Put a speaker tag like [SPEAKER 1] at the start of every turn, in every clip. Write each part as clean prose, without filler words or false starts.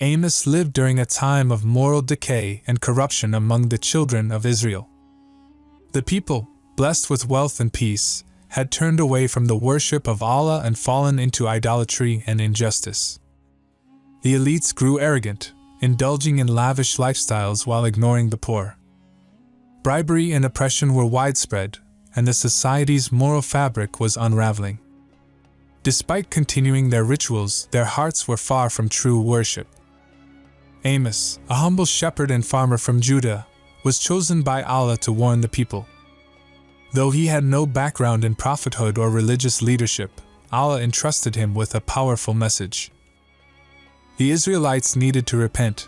[SPEAKER 1] Amos lived during a time of moral decay and corruption among the children of Israel. The people, blessed with wealth and peace, had turned away from the worship of Allah and fallen into idolatry and injustice. The elites grew arrogant, indulging in lavish lifestyles while ignoring the poor. Bribery and oppression were widespread, and the society's moral fabric was unraveling. Despite continuing their rituals, their hearts were far from true worship. Amos, a humble shepherd and farmer from Judah, was chosen by Allah to warn the people. Though he had no background in prophethood or religious leadership, Allah entrusted him with a powerful message. The Israelites needed to repent,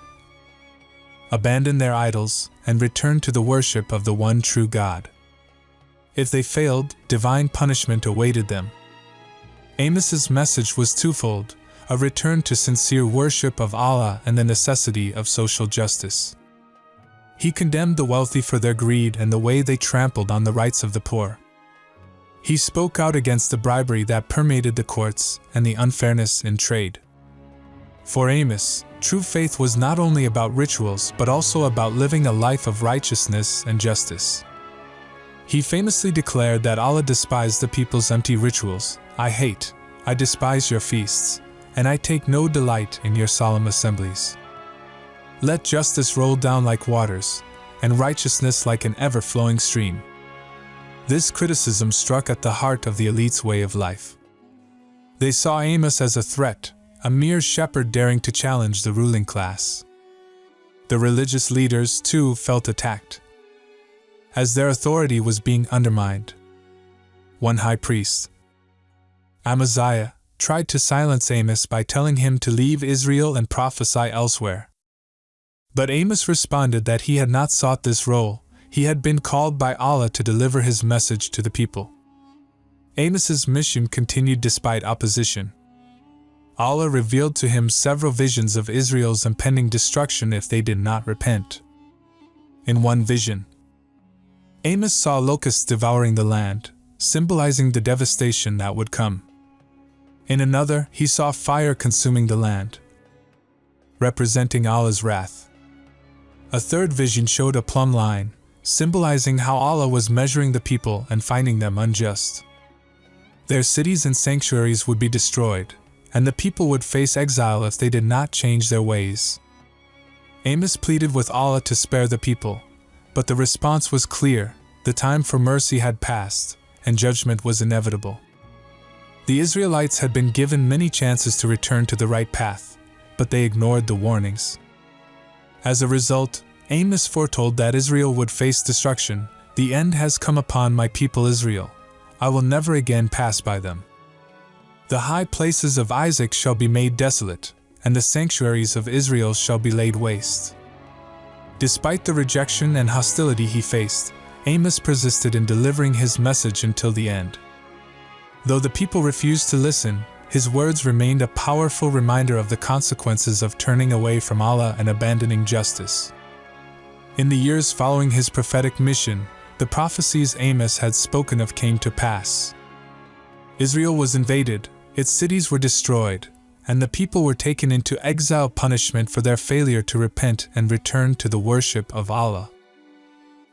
[SPEAKER 1] abandon their idols, and return to the worship of the one true God. If they failed, divine punishment awaited them. Amos's message was twofold: a return to sincere worship of Allah and the necessity of social justice. He condemned the wealthy for their greed and the way they trampled on the rights of the poor. He spoke out against the bribery that permeated the courts and the unfairness in trade. For Amos, true faith was not only about rituals but also about living a life of righteousness and justice. He famously declared that Allah despised the people's empty rituals. I despise your feasts, and I take no delight in your solemn assemblies. Let justice roll down like waters, and righteousness like an ever-flowing stream. This criticism struck at the heart of the elite's way of life. They saw Amos as a threat, a mere shepherd daring to challenge the ruling class. The religious leaders, too, felt attacked, as their authority was being undermined. One high priest, Amaziah, tried to silence Amos by telling him to leave Israel and prophesy elsewhere. But Amos responded that he had not sought this role. He had been called by Allah to deliver his message to the people. Amos's mission continued despite opposition. Allah revealed to him several visions of Israel's impending destruction if they did not repent. In one vision, Amos saw locusts devouring the land, symbolizing the devastation that would come. In another, he saw fire consuming the land, representing Allah's wrath. A third vision showed a plumb line, symbolizing how Allah was measuring the people and finding them unjust. Their cities and sanctuaries would be destroyed, and the people would face exile if they did not change their ways. Amos pleaded with Allah to spare the people, but the response was clear: the time for mercy had passed, and judgment was inevitable. The Israelites had been given many chances to return to the right path, but they ignored the warnings. As a result, Amos foretold that Israel would face destruction. The end has come upon my people Israel. I will never again pass by them. The high places of Isaac shall be made desolate, and the sanctuaries of Israel shall be laid waste. Despite the rejection and hostility he faced, Amos persisted in delivering his message until the end. Though the people refused to listen, his words remained a powerful reminder of the consequences of turning away from Allah and abandoning justice. In the years following his prophetic mission, the prophecies Amos had spoken of came to pass. Israel was invaded, its cities were destroyed, and the people were taken into exile punishment for their failure to repent and return to the worship of Allah.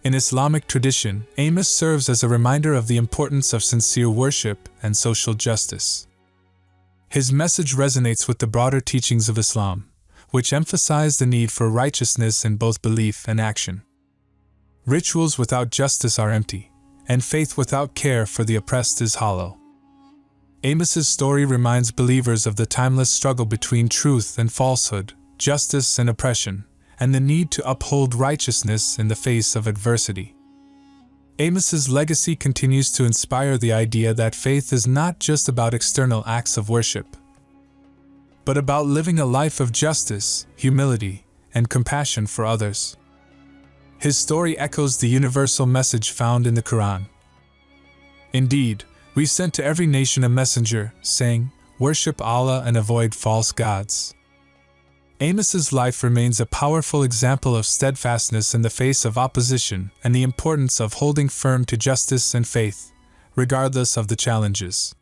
[SPEAKER 1] In Islamic tradition, Amos serves as a reminder of the importance of sincere worship and social justice. His message resonates with the broader teachings of Islam, which emphasize the need for righteousness in both belief and action. Rituals without justice are empty, and faith without care for the oppressed is hollow. Amos's story reminds believers of the timeless struggle between truth and falsehood, justice and oppression, and the need to uphold righteousness in the face of adversity. Amos's legacy continues to inspire the idea that faith is not just about external acts of worship, but about living a life of justice, humility, and compassion for others. His story echoes the universal message found in the Quran. Indeed, we sent to every nation a messenger, saying, "Worship Allah and avoid false gods." Amos's life remains a powerful example of steadfastness in the face of opposition and the importance of holding firm to justice and faith, regardless of the challenges.